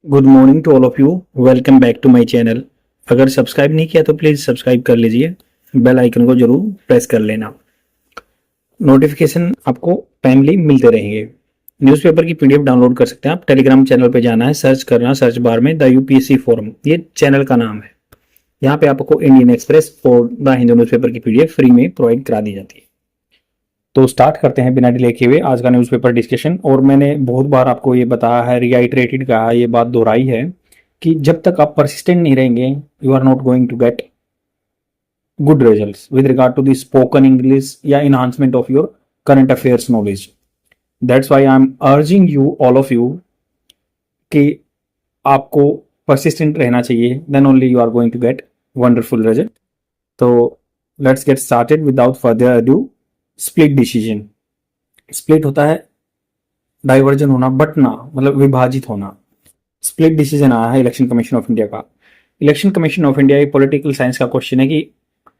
Good morning to all of you. Welcome back to my channel. अगर subscribe नहीं किया तो प्लीज़ सब्सक्राइब कर लीजिए, बेल आइकन को जरूर प्रेस कर लेना। नोटिफिकेशन आपको टाइमली मिलते रहेंगे। न्यूज़पेपर की पीडीएफ डाउनलोड कर सकते हैं आप। टेलीग्राम चैनल पे जाना है, सर्च करना सर्च बार में द यूपीएससी फोरम, ये चैनल का नाम है। यहाँ पे आपको इंडियन एक्सप्रेस और द हिंदू न्यूज़पेपर की पीडीएफ फ्री में प्रोवाइड करा दी जाती है। तो स्टार्ट करते हैं बिना डिले किए हुए आज का न्यूज़पेपर डिस्कशन। और मैंने बहुत बार आपको ये बताया है, रिआइटरेटेड कहा है, ये बात दोहराई है कि जब तक आप परसिस्टेंट नहीं रहेंगे you are not going to get good results with regard to the spoken English या enhancement of your current affairs knowledge. That's why I am urging you all of you कि आपको परसिस्टेंट रहना चाहिए, then only you are going to get wonderful result. तो let's get started without further ado. Split decision. Split होता है diversion होना, बटना मतलब विभाजित होना। स्प्लिट डिसीजन आया है इलेक्शन कमीशन ऑफ इंडिया का। इलेक्शन कमीशन ऑफ इंडिया एक पॉलिटिकल साइंस का क्वेश्चन है कि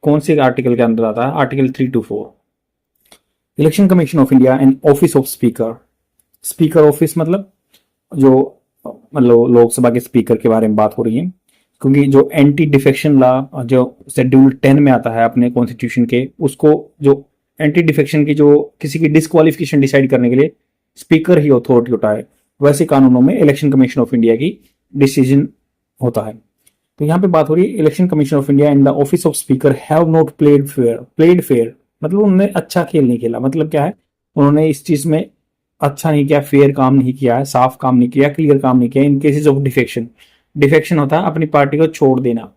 कौन से आर्टिकल के अंदर आता है, article 3 to 4। Election Commission of India and office of speaker. Speaker office मतलब लोकसभा के स्पीकर के बारे में बात हो रही है, क्योंकि जो एंटी डिफेक्शन लॉ जो शेड्यूल 10 में आता है अपने कॉन्स्टिट्यूशन के, उसको जो एंटी डिफेक्शन की जो किसी की डिस्क्वालिफिकेशन डिसाइड करने के लिए स्पीकर ही अथॉरिटी होता है, वैसे कानूनों में इलेक्शन कमीशन ऑफ इंडिया की डिसीजन होता है। तो यहाँ पे बात हो रही है Election Commission of India and the office of speaker have not played fair. Played fair मतलब उन्होंने अच्छा खेल नहीं खेला। मतलब क्या है, उन्होंने इस चीज में अच्छा नहीं किया, फेयर काम नहीं किया है, साफ काम नहीं किया, क्लियर काम नहीं किया। इन केसेस ऑफ डिफेक्शन, डिफेक्शन होता है अपनी पार्टी को छोड़ देना,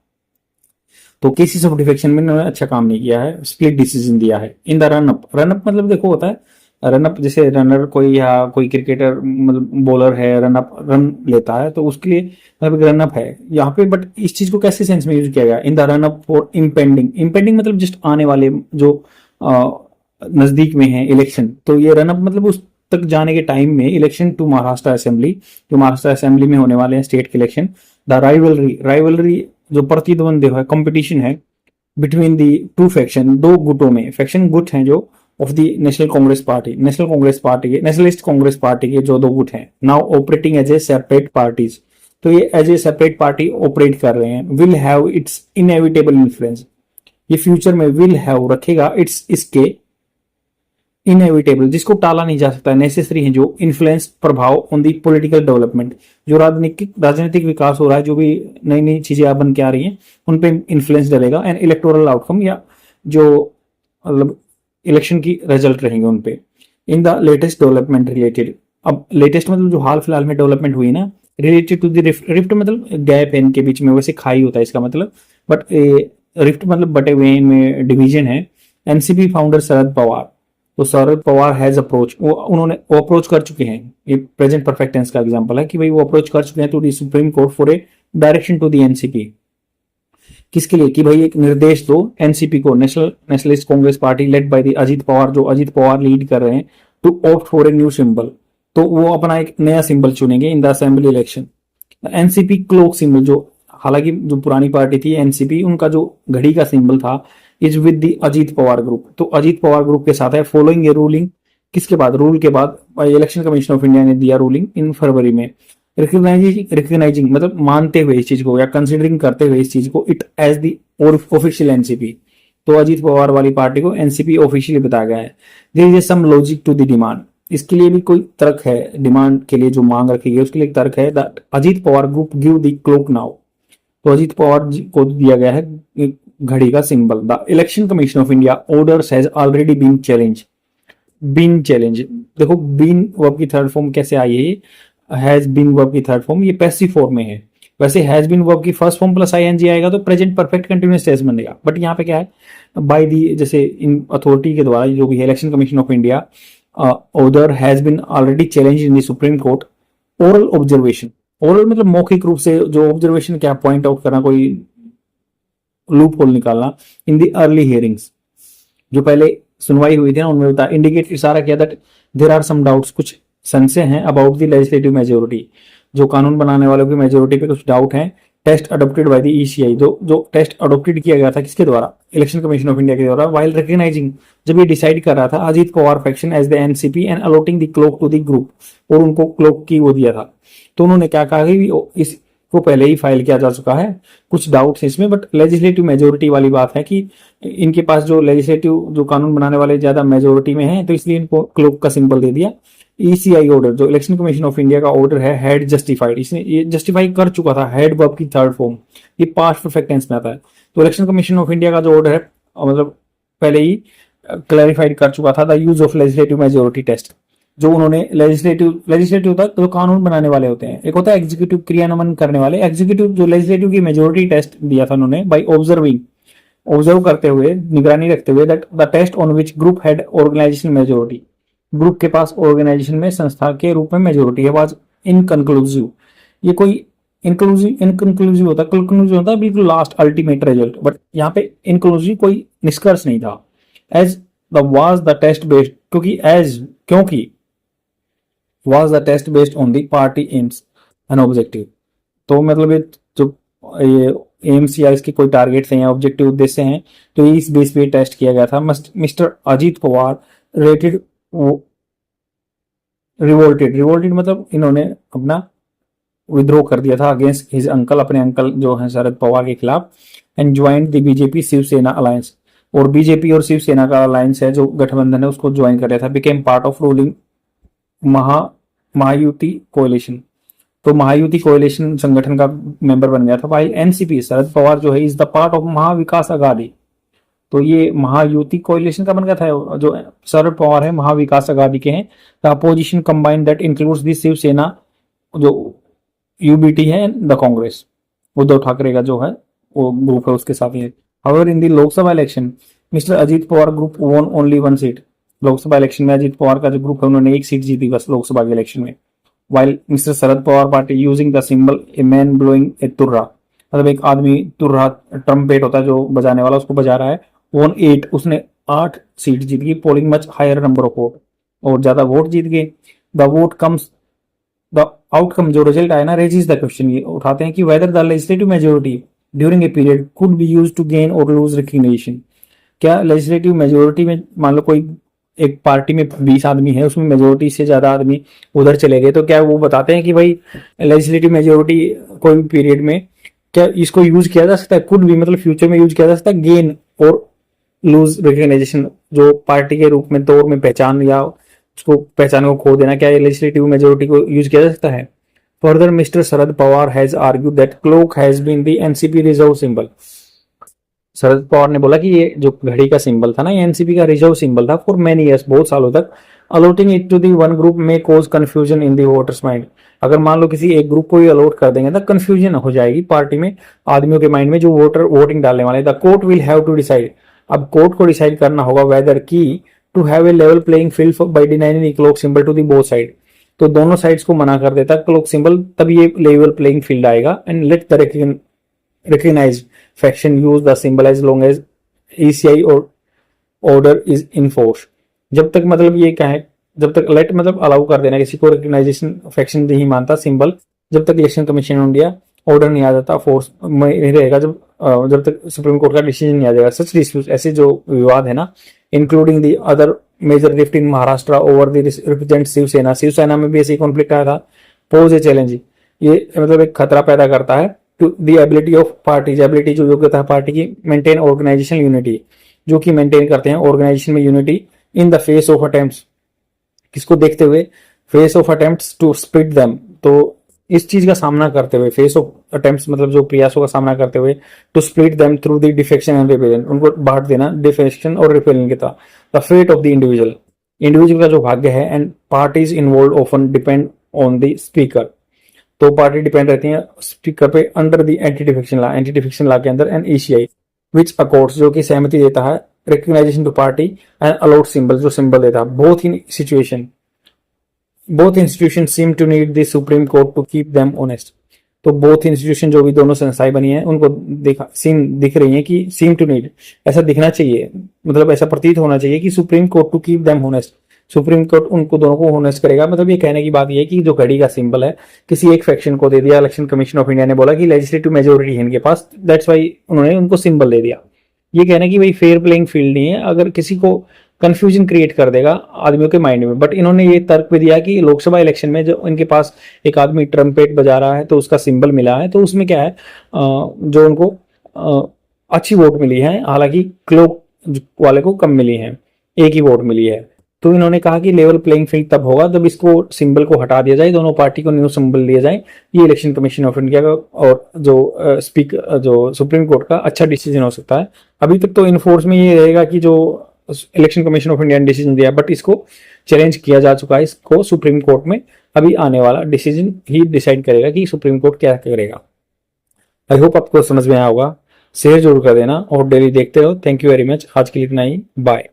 तो केसेस ऑफ डिफेक्शन में इन्होंने अच्छा काम नहीं किया है, स्प्लिट डिसीजन दिया है। इन द रनअप, रनअप मतलब देखो होता है रनअप, जैसे रनर कोई या कोई क्रिकेटर मतलब बॉलर है, रनअप रन लेता है तो उसके लिए मतलब रनअप है यहाँ पे। बट इस चीज को कैसे सेंस में यूज किया गया, in the run up for impending. Impending मतलब जस्ट आने वाले जो नजदीक में है इलेक्शन, तो ये रनअप मतलब उस तक जाने के टाइम में इलेक्शन टू महाराष्ट्र असेंबली, जो महाराष्ट्र असेंबली में होने वाले हैं स्टेट के इलेक्शन। द राइवलरी जो प्रतिद्वंद्व है, कंपटीशन है बिटवीन दी टू फैक्शन, दो गुटों में। फैक्शन गुट हैं जो of the National Congress Party, Nationalist Congress Party के जो दो गुट हैं, now operating as a separate parties. तो ये as a separate party operate कर रहे हैं। Will have its inevitable influence, ये फ्यूचर में विल हैव रखेगा इट्स इसके इनएविटेबल जिसको टाला नहीं जा सकता, नेसेसरी है जो इन्फ्लुएंस प्रभाव ऑन दी पॉलिटिकल डेवलपमेंट, जो राजनीतिक विकास हो रहा है, जो भी नई नई चीजें बन के आ रही हैं उन पे इन्फ्लुएंस डालेगा। एंड इलेक्टोरल आउटकम या जो मतलब इलेक्शन की रिजल्ट रहेंगे उन पे। In the latest development related, अब लेटेस्ट मतलब जो हाल फिलहाल में डेवलपमेंट हुई ना, रिलेटेड टू द रिफ्ट मतलब गैप है इनके बीच में, वैसे खाई होता है इसका मतलब, बट रिफ्ट मतलब बटे हुए इनमें डिवीजन है। एनसीपी फाउंडर शरद पवार, तो शरद पवार हैज अप्रोच, उन्होंने अप्रोच कर चुके हैं, ये प्रेजेंट परफेक्ट टेंस का एग्जांपल है कि भाई वो अप्रोच कर चुके हैं to the Supreme Court for a direction to the NCP. किसके लिए कि भाई एक निर्देश दो एनसीपी को, Nationalist Congress Party led by the Ajit Pawar, जो अजीत पवार लीड कर रहे हैं, to opt for a new symbol. तो वो अपना एक नया सिंबल चुनेंगे in the assembly election. NCP clock symbol, जो हालांकि जो पुरानी पार्टी थी एनसीपी, उनका जो घड़ी का सिंबल था is with the Ajit Pawar group, तो अजीत पवार ग्रुप के साथ है। फॉलोइंग ए रूलिंग, किसके बाद, रूल के बाद इलेक्शन कमीशन ऑफ इंडिया ने दिया रूलिंग इन फरवरी में। रिकग्नाइजिंग मतलब मानते हुए इस चीज को या कंसिडरिंग करते हुए इस चीज को, it as the official NCP, तो अजीत पवार वाली पार्टी को एनसीपी ऑफिशियली बताया गया है। There is some logic to the demand, इसके लिए भी कोई तर्क है, डिमांड के लिए जो मांग रखी गई उसके लिए तर्क है। That Ajit Pawar group give the clock now, तो अजीत पवार को दिया गया है घड़ी का symbol. The Election Commission of India orders has already been challenge. देखो बीन वर्ब की थर्ड फॉर्म कैसे आई है, हैज बीन वर्ब की थर्ड फॉर्म, ये पैसिव फॉर्म में है। वैसे हैज बीन वर्ब की फर्स्ट फॉर्म प्लस आईएनजी आएगा तो प्रेजेंट परफेक्ट कंटिन्यूअस टेंस बनेगा, बट यहाँ पे क्या है, बाय दी जैसे इन अथॉरिटी के द्वारा जो भी है Election Commission of India, order has been already challenge in the Supreme Court. Oral observation, oral मतलब मौखिक रूप से जो ऑब्जर्वेशन क्या पॉइंट आउट करना, कोई लूप होल निकालना। इन दी अर्ली हियरिंग्स, जो पहले सुनवाई हुई थी ना उनमें बता इंडिकेट इशारा किया that there are some doubts, कुछ संशय हैं अबाउट द लेजिस्लेटिव मेजोरिटी, जो कानून बनाने वालों की मेजोरिटी पे कुछ डाउट है। Test adopted by the ECI, जो टेस्ट अडोप्टेड किया गया था किसके द्वारा, इलेक्शन कमीशन ऑफ इंडिया के द्वारा। वाइल रिकग्नाइजिंग, जब ये डिसाइड कर रहा था Ajit Pawar faction as the NCP and allotting the clock to the group, और उनको क्लॉक की वो दिया था। तो उन्होंने क्या कहा कि इसको पहले ही फाइल किया जा चुका है, कुछ डाउट्स इसमें, बट लेजिस्लेटिव मेजोरिटी वाली बात है कि इनके पास जो लेजिस्लेटिव जो कानून बनाने वाले ज्यादा मेजोरिटी में है, तो इसलिए इनको क्लोक का सिंबल दे दिया। ईसीआई ऑर्डर जो इलेक्शन कमीशन ऑफ इंडिया का ऑर्डर है, हैड जस्टिफाइड, इसने ये जस्टिफाई कर चुका था, हैड वर्ब की थर्ड फॉर्म, ये पास्ट परफेक्ट टेंस में आता है। तो इलेक्शन कमीशन ऑफ इंडिया का जो ऑर्डर है मतलब पहले ही क्लैरिफाइड कर चुका था the use of legislative majority test. जो उन्होंने लेजिस्लेटिव होता है जो कानून बनाने वाले होते हैं, एक होता है एग्जीक्यूटिव क्रियान्वयन करने वाले, एग्जीक्यूटिव जो लेजिस्लेटिव की मेजोरिटी टेस्ट दिया था उन्होंने बाई ऑब्जर्व करते हुए, निगरानी रखते हुए, that the test on which group had organisation majority, group के पास ऑर्गेनाइजेशन में संस्था के रूप में मेजोरिटी है, वाज इनकंक्लूसिव। ये कोई इनकंक्लूसिव होता है, कंक्लूसिव होता है बिल्कुल लास्ट अल्टीमेट रिजल्ट, बट यहाँ पे इनक्लूसिव कोई निष्कर्ष नहीं था। As the was the test based, क्योंकि was the test based on the party aims and objective। तो मतलब ये जो ये एम्स या इसके कोई टारगेट्स हैं या ऑब्जेक्टिव उद्देश्य हैं, तो इस बेस पे टेस्ट किया गया था। Mister Ajit Pawar rated revolted मतलब इन्होंने अपना विद्रोह कर दिया था अगेंस्ट हिज अंकल, अपने अंकल जो है शरद पवार के खिलाफ, and joined the BJP Shiv Sena alliance, और बीजेपी और शिवसेना का अलायंस है जो गठबंधन है उसको ज्वाइन कर लिया था। Became part of ruling Mahayuti coalition, तो महायुति कोalition संगठन का मेंबर बन गया था। भाई एनसीपी शरद पवार जो है is the part of Maha Vikas Aghadi, तो ये महायुति कोalition का बन गया था। जो शरद पवार है महाविकास अघाड़ी के हैं। The opposition combined that includes the Shiv Sena जो यूबीटी है, द कांग्रेस उद्धव ठाकरे का जो है वो ग्रुप है उसके साथ ही है। However in the Lok Sabha election mister Ajit Pawar group won only one seat, Lok Sabha election में अजीत पवार का जो ग्रुप है उन्होंने एक सीट जीती बस लोकसभा के इलेक्शन में। While mister Sharad Pawar party using the symbol a man blowing a तुर्रा, मतलब एक आदमी तुर्रा ट्रम्पेट होता है जो बजाने वाला उसको बजा रहा है, वन 8, उसने 8 सीट जीत गई। Polling much higher number of vote, और ज्यादा वोट जीत गए। द आउटकम जो रिजल्ट आया ना, रेजिस द क्वेश्चन, ये उठाते हैं कि whether the legislative majority during a period could be used to gain or lose recognition. क्या लेजिस्लेटिव मेजोरिटी में मान लो कोई एक पार्टी में 20 आदमी है, उसमें मेजोरिटी से ज्यादा आदमी उधर चले गए, तो क्या वो बताते हैं कि भाई लेजिस्लेटिव मेजोरिटी कोई भी पीरियड में क्या इसको यूज किया जा सकता है, कुड भी मतलब फ्यूचर में यूज किया जा सकता है, गेन और लूज रिकग्नाइजेशन, जो पार्टी के रूप में तौर में पहचान या उसको पहचान को खो देना, क्या लेजिस्लेटिव मेजोरिटी को यूज किया जा सकता है। Further mister Sharad Pawar has argued that clock has been the NCP reserve symbol. Sharad Pawar ने बोला कि ये जो घड़ी का सिंबल था ना, ये एनसीपी का रिजर्व सिंबल था फॉर मेनी इयर्स, बहुत सालों तक। Allotting it to the one group may cause confusion in the voters mind, अगर मान लो किसी एक ग्रुप को ही अलॉट कर देंगे तो कंफ्यूजन हो जाएगी पार्टी में, आदमियों के माइंड में जो वोटर वोटिंग डालने वाले। The court will have to decide, अब कोर्ट को डिसाइड करना होगा वेदर की to have a level playing field by denying the clock symbol to the both side, तो दोनों साइड्स को मना कर देता क्लॉक सिंबल, तब ये लेवल प्लेइंग फील्ड आएगा। And let the recognized faction use the symbol as long as ECI or order is in force। जब तक मतलब ये क्या है, जब तक लेट मतलब अलाउ कर देना किसी को, रिकग्नाइजेशन फैक्शन नहीं मानता सिंबल, जब तक election Commission of India order नहीं आ जाता, फोर्स में नहीं रहेगा, जब तक सुप्रीम कोर्ट का डिसीजन नहीं आ जाएगा। सच डिस्प्यूट, ऐसे जो विवाद है ना, including the other major rift in Maharashtra over the represent Shiv Sena, Shiv Sena में भी ऐसे कॉन्फ्लिक्ट आया था। पोज ए चैलेंज, ये मतलब एक खतरा पैदा करता है to the ability of parties, ability जो योग्यता है पार्टी की, मेंटेन ऑर्गेनाइजेशनल यूनिटी, जो कि मेंटेन करते हैं ऑर्गेनाइजेशन में unity, in the face of attempts, किसको देखते हुए, face of attempts to split them, तो इस चीज का सामना करते हुए, फेस ऑफ अटेम्प्ट्स मतलब जो प्रयासों का सामना करते हुए, to split them through the defection and rebellion, उनको बांट देना डिफेक्शन और रिपेलियन के था। The fate of the individual, individual का जो भाग्य है, and parties involve often depend on the speaker, तो पार्टी डिपेंड रहती है स्पीकर पे under the anti defection law के अंदर, एंड ईसीआई विच अकॉर्ड्स, जो कि सहमति देता है, recognition to party and allot symbol, जो सिंबल देता है। Both institution seem to need the Supreme Court to keep them honest, तो बोथ इंस्टीट्यूशन जो भी दोनों संस्थाएं बनी हैं उनको दिख रही है कि सीम टू नीड, ऐसा दिखना चाहिए, मतलब ऐसा प्रतीत होना चाहिए कि Supreme Court to keep them honest, Supreme Court उनको दोनों को होनेस्ट करेगा। मतलब ये कहने की बात ये है कि जो घड़ी का सिंबल है किसी एक फैक्शन को दे दिया, इलेक्शन कमीशन ऑफ इंडिया ने बोला कि लेजिस्लेटिव मेजोरिटी है इनके पास, दैट्स वाई उन्होंने उनको सिंबल दे दिया। ये कहना कि भाई फेयर प्लेइंग फील्ड नहीं है, अगर किसी को कंफ्यूजन क्रिएट कर देगा आदमियों के माइंड में। बट इन्होंने ये तर्क भी दिया कि लोकसभा इलेक्शन में जो इनके पास एक आदमी ट्रम्पेट बजा रहा है तो उसका सिंबल मिला है, तो उसमें क्या है जो उनको अच्छी वोट मिली है, हालांकि क्लोक वाले को कम मिली है, एक ही वोट मिली है। तो इन्होंने कहा कि लेवल प्लेइंग फील्ड तब होगा जब इसको सिंबल को हटा दिया जाए, दोनों पार्टी को न्यू सिंबल दिया जाए। ये इलेक्शन कमीशन ऑफ इंडिया का और जो सुप्रीम कोर्ट का अच्छा डिसीजन हो सकता है। अभी तक तो इनफोर्स में ये रहेगा कि जो इलेक्शन कमीशन ऑफ इंडिया ने डिसीजन दिया, बट इसको चैलेंज किया जा चुका है इसको सुप्रीम कोर्ट में। अभी आने वाला डिसीजन ही डिसाइड करेगा कि सुप्रीम कोर्ट क्या करेगा। आई होप आपको समझ में आया होगा। शेयर जरूर कर देना और डेली देखते रहो। Thank you very much. आज के लिए इतना ही, बाय।